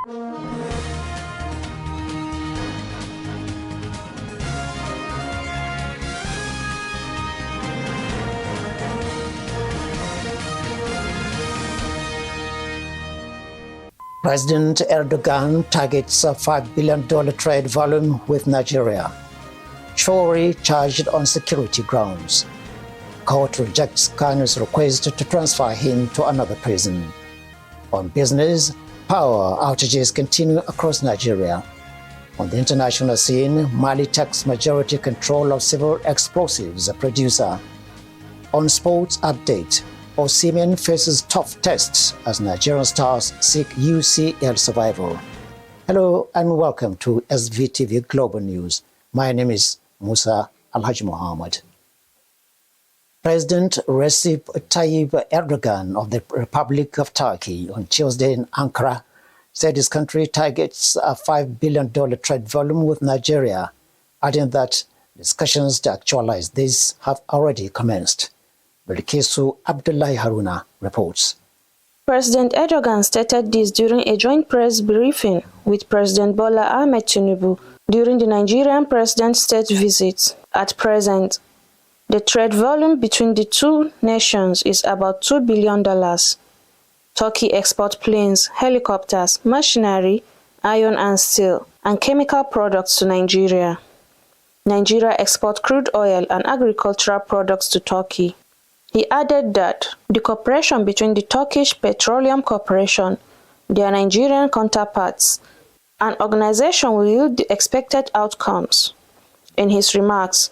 President Erdogan targets a $5 billion trade volume with Nigeria. Showry charged on security grounds. Court rejects Kanu's request to transfer him to another prison. On business, power outages continue across Nigeria. On the international scene, Mali takes majority control of civil explosives producer. On sports update, Osimhen faces tough tests as Nigerian stars seek UCL survival. Hello and welcome to SVTV Global News. My name is Musa Alhaji Muhammad. President Recep Tayyip Erdogan of the Republic of Turkey on Tuesday in Ankara said his country targets a $5 billion trade volume with Nigeria, adding that discussions to actualize this have already commenced. Bilkisu Abdullahi Haruna reports. President Erdogan stated this during a joint press briefing with President Bola Ahmed Tinubu during the Nigerian president's state visit. At present, the trade volume between the two nations is about $2 billion. Turkey exports planes, helicopters, machinery, iron and steel, and chemical products to Nigeria. Nigeria exports crude oil and agricultural products to Turkey. He added that the cooperation between the Turkish Petroleum Corporation, their Nigerian counterparts, and organization will yield the expected outcomes. In his remarks,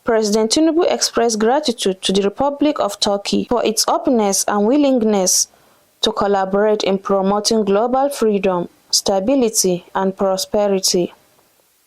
President Tinubu expressed gratitude to the Republic of Turkey for its openness and willingness to collaborate in promoting global freedom, stability, and prosperity.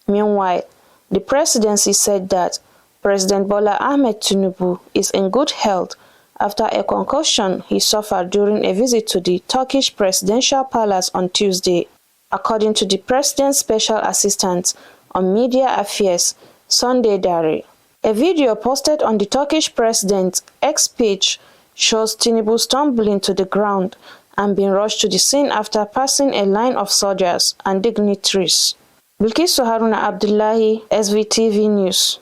Meanwhile, the presidency said that President Bola Ahmed Tinubu is in good health after a concussion he suffered during a visit to the Turkish presidential palace on Tuesday, according to the president's special assistant on media affairs, Sunday Dare. A video posted on the Turkish president's X page shows Tinubu stumbling to the ground and being rushed to the scene after passing a line of soldiers and dignitaries. Bilkisu Haruna Abdullahi, SVTV News.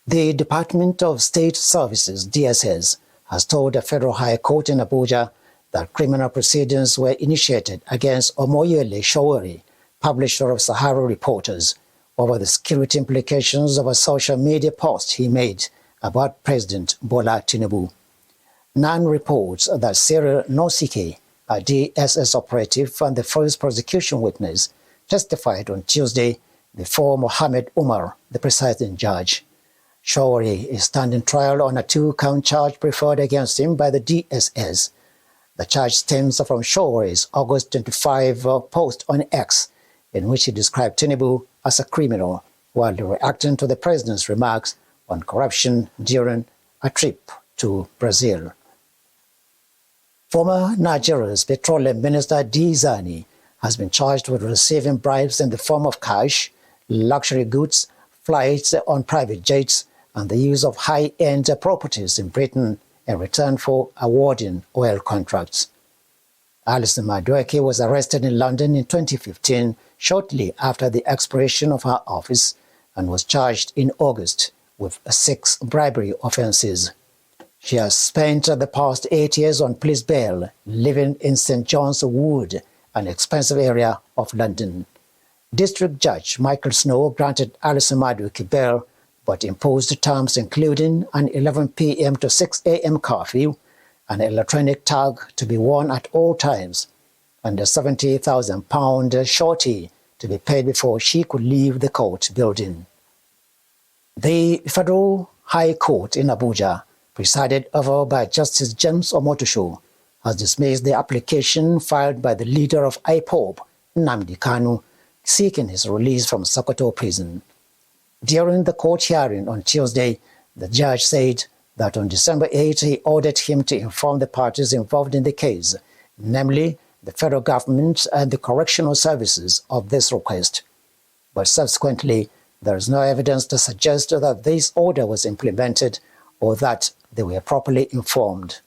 The Department of State Services, DSS, has told the Federal High Court in Abuja that criminal proceedings were initiated against Omoyele Sowore, publisher of Sahara Reporters, over the security implications of a social media post he made about President Bola Tinubu. None reports that Cyril Nosike, a DSS operative and the first prosecution witness, testified on Tuesday before Mohammed Umar, the presiding judge. Sowore is standing trial on a 2-count charge preferred against him by the DSS. The charge stems from Showere's August 25 post on X, in which he described Tinubu as a criminal while reacting to the president's remarks on corruption during a trip to Brazil. Former Nigeria's Petroleum Minister Dizani has been charged with receiving bribes in the form of cash, luxury goods, flights on private jets, and the use of high-end properties in Britain in return for awarding oil contracts. Alison Madueke was arrested in London in 2015, shortly after the expiration of her office, and was charged in August with 6 bribery offences. She has spent the past 8 years on police bail, living in St John's Wood, an expensive area of London. District Judge Michael Snow granted Alison Madueke bail, but imposed terms including an 11 p.m. to 6 a.m. curfew, an electronic tag to be worn at all times, and a £70,000 shorty to be paid before she could leave the court building. The Federal High Court in Abuja, presided over by Justice James Omotosho, has dismissed the application filed by the leader of IPOB, Nnamdi Kanu, seeking his release from Sokoto prison. During the court hearing on Tuesday, the judge said that on December 8 he ordered him to inform the parties involved in the case, namely the federal government and the correctional services, of this request. But subsequently, there is no evidence to suggest that this order was implemented or that they were properly informed.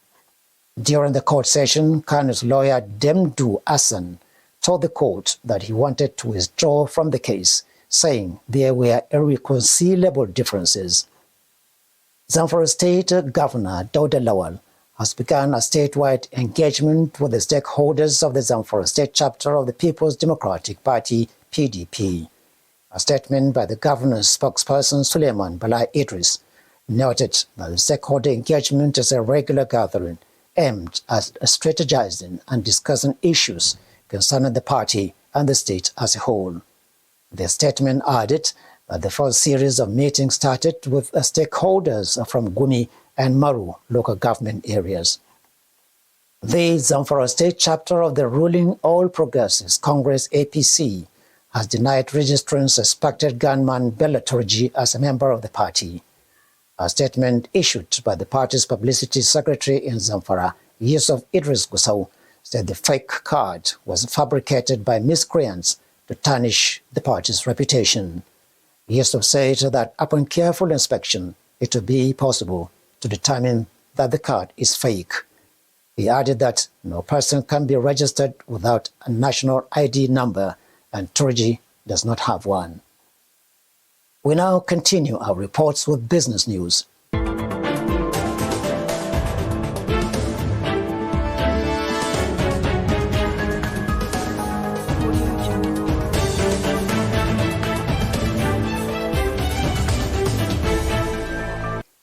During the court session, Kanu's lawyer Demdu Hassan told the court that he wanted to withdraw from the case, saying there were irreconcilable differences. Zamfara State Governor Dauda Lawal has begun a statewide engagement with the stakeholders of the Zamfara State chapter of the People's Democratic Party, PDP. A statement by the governor's spokesperson, Suleiman Bala Idris, noted that the stakeholder engagement is a regular gathering aimed at strategizing and discussing issues concerning the party and the state as a whole. The statement added that the first series of meetings started with stakeholders from Gumi and Maru local government areas. The Zamfara State chapter of the ruling All Progressives Congress APC has denied registering suspected gunman Bello Turji as a member of the party. A statement issued by the party's publicity secretary in Zamfara, Yusuf Idris Gusau, said the fake card was fabricated by miscreants to tarnish the party's reputation. Yusuf said that upon careful inspection, it would be possible to determine that the card is fake. He added that no person can be registered without a national ID number, and Turji does not have one. We now continue our reports with business news.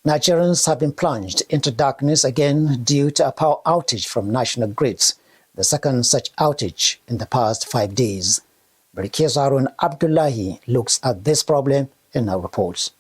Nigerians have been plunged into darkness again due to a power outage from national grids, the second such outage in the past 5 days. Barikes Harun Abdullahi looks at this problem in our reports.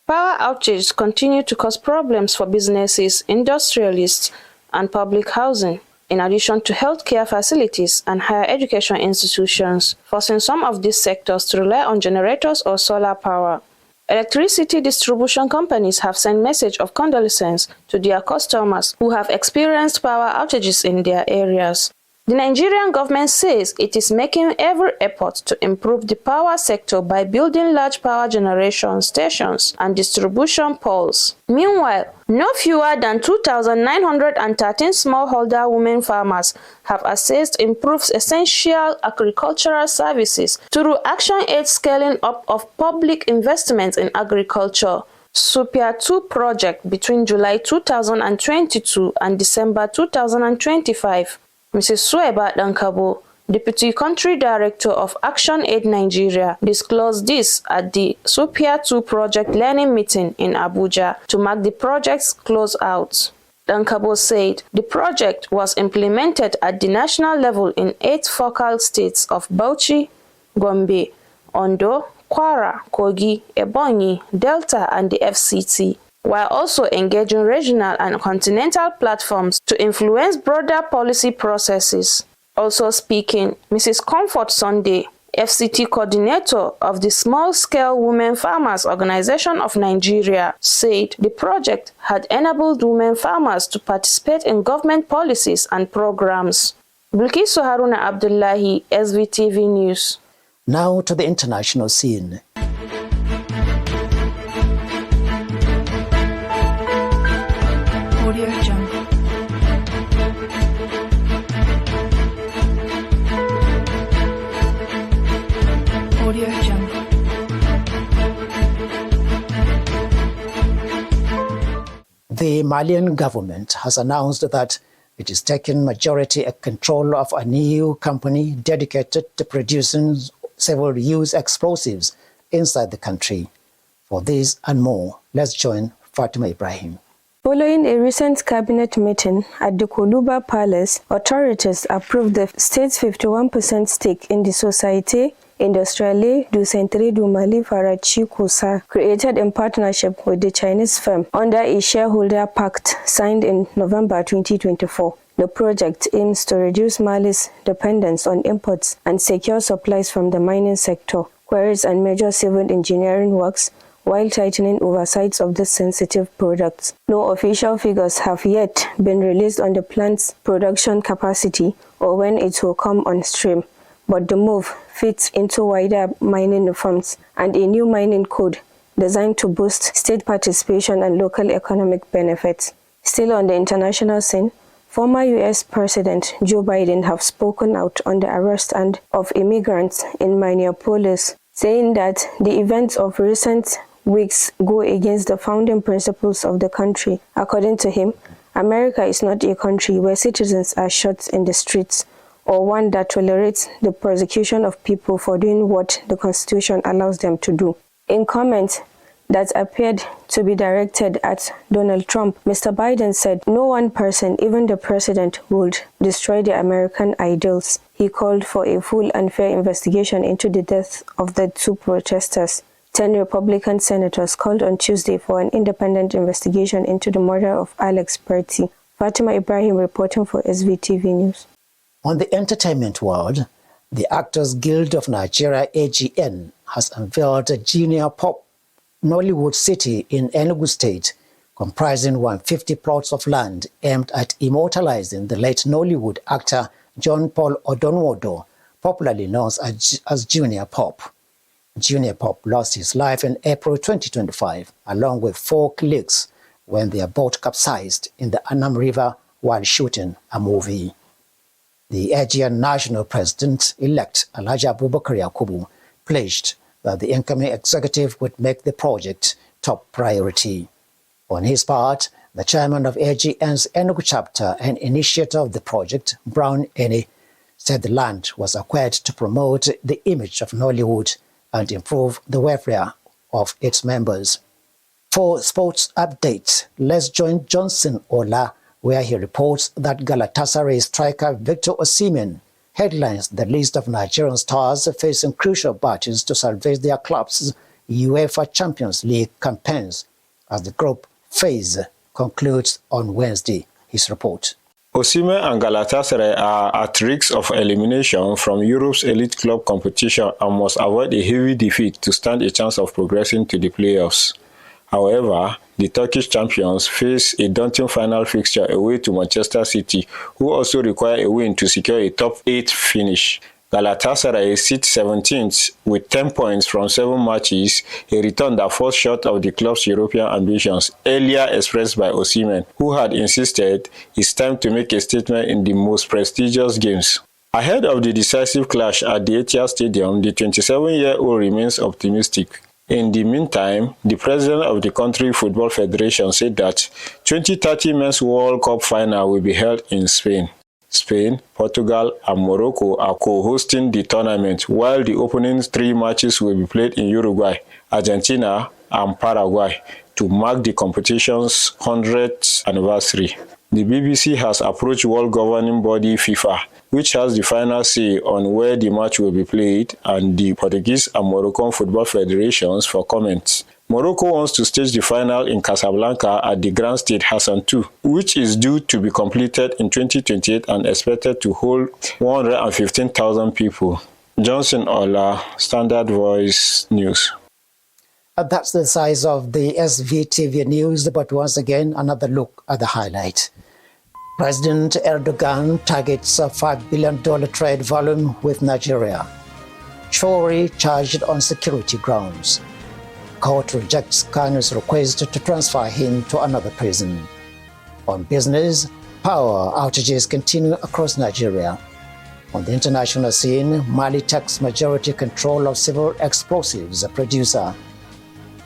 Power outages continue to cause problems for businesses, industrialists, and public housing, in addition to healthcare facilities and higher education institutions, forcing some of these sectors to rely on generators or solar power. Electricity distribution companies have sent messages of condolence to their customers who have experienced power outages in their areas. The Nigerian government says it is making every effort to improve the power sector by building large power generation stations and distribution poles. Meanwhile, no fewer than 2,913 smallholder women farmers have accessed improved essential agricultural services through Action Aid scaling up of public investment in agriculture. SUPIA 2 project between July 2022 and December 2025. Mrs. Sueba Dankabo, Deputy Country Director of Action Aid Nigeria, disclosed this at the SUPIA 2 project learning meeting in Abuja to mark the project's closeout. Dankabo said the project was implemented at the national level in 8 focal states of Bauchi, Gombe, Ondo, Kwara, Kogi, Ebonyi, Delta, and the FCT, while also engaging regional and continental platforms to influence broader policy processes. Also speaking, Mrs. Comfort Sunday, FCT coordinator of the Small Scale Women Farmers Organization of Nigeria, said the project had enabled women farmers to participate in government policies and programs. Bilkisu Haruna Abdullahi, SVTV News. Now to the international scene. The Malian government has announced that it is taking majority control of a new company dedicated to producing several-use explosives inside the country. For this and more, let's join Fatima Ibrahim. Following a recent cabinet meeting at the Koluba Palace, authorities approved the state's 51% stake in the Société Industrielle du Centre du Mali Farachi Kousa, created in partnership with the Chinese firm under a shareholder pact signed in November 2024. The project aims to reduce Mali's dependence on imports and secure supplies from the mining sector, quarries and major civil engineering works, while tightening oversight of these sensitive products. No official figures have yet been released on the plant's production capacity or when it will come on stream, but the move fits into wider mining reforms and a new mining code designed to boost state participation and local economic benefits. Still on the international scene, Former U.S. President Joe Biden have spoken out on the arrest of immigrants in Minneapolis, saying that the events of recent weeks go against the founding principles of the country. According to him, America is not a country where citizens are shot in the streets, or one that tolerates the persecution of people for doing what the Constitution allows them to do. In comment that appeared to be directed at Donald Trump, Mr. Biden said no one person, even the president, would destroy the American ideals. He called for a full and fair investigation into the death of the two protesters. 10 Republican senators called on Tuesday for an independent investigation into the murder of Alex Berti. Fatima Ibrahim reporting for SVTV News. On the entertainment world, the Actors Guild of Nigeria, AGN, has unveiled a junior pop Nollywood city in Enugu State, comprising 150 plots of land aimed at immortalizing the late Nollywood actor John Paul Odonwodo, popularly known as Junior Pop. Junior Pop lost his life in April 2025, along with 4 colleagues, when their boat capsized in the Annam River while shooting a movie. The AGN national president-elect Alhaji Abubakar Yakubu pledged that the incoming executive would make the project top priority. On his part, the chairman of AGN's Enugu chapter and initiator of the project, Brown Eni, said the land was acquired to promote the image of Nollywood and improve the welfare of its members. For sports updates, let's join Johnson Ola, where he reports that Galatasaray striker Victor Osimhen headlines the list of Nigerian stars facing crucial battles to salvage their club's UEFA Champions League campaigns as the group phase concludes on Wednesday. His report. Osimhen and Galatasaray are at risk of elimination from Europe's elite club competition and must avoid a heavy defeat to stand a chance of progressing to the playoffs. However, the Turkish champions face a daunting final fixture away to Manchester City, who also require a win to secure a top 8 finish. Galatasaray sits 17th with 10 points from 7 matches, a return that falls short of the club's European ambitions, earlier expressed by Osimhen, who had insisted it's time to make a statement in the most prestigious games. Ahead of the decisive clash at the Etihad Stadium, the 27-year-old remains optimistic. In the meantime, the president of the country football federation said that 2030 Men's World Cup final will be held in Spain. Spain, Portugal, and Morocco are co-hosting the tournament, while the opening 3 matches will be played in Uruguay, Argentina, and Paraguay to mark the competition's 100th anniversary. The BBC has approached world governing body FIFA, which has the final say on where the match will be played, and the Portuguese and Moroccan football federations for comments. Morocco wants to stage the final in Casablanca at the Grand Stade Hassan II, which is due to be completed in 2028 and expected to hold 115,000 people. Johnson Ola, Standard Voice News. That's the size of the SVTV News, but once again, another look at the highlight. President Erdogan targets a $5 billion trade volume with Nigeria. Chori charged on security grounds. Court rejects Kanu's request to transfer him to another prison. On business, power outages continue across Nigeria. On the international scene, Mali takes majority control of civil explosives producer.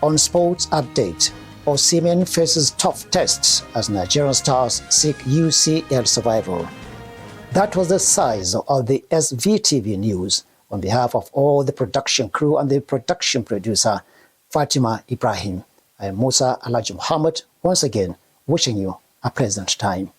On sports update, Osimhen faces tough tests as Nigerian stars seek UCL survival. That was the size of the SVTV News. On behalf of all the production crew and the production producer, Fatima Ibrahim, I am Musa Alhaji Muhammad, once again wishing you a pleasant time.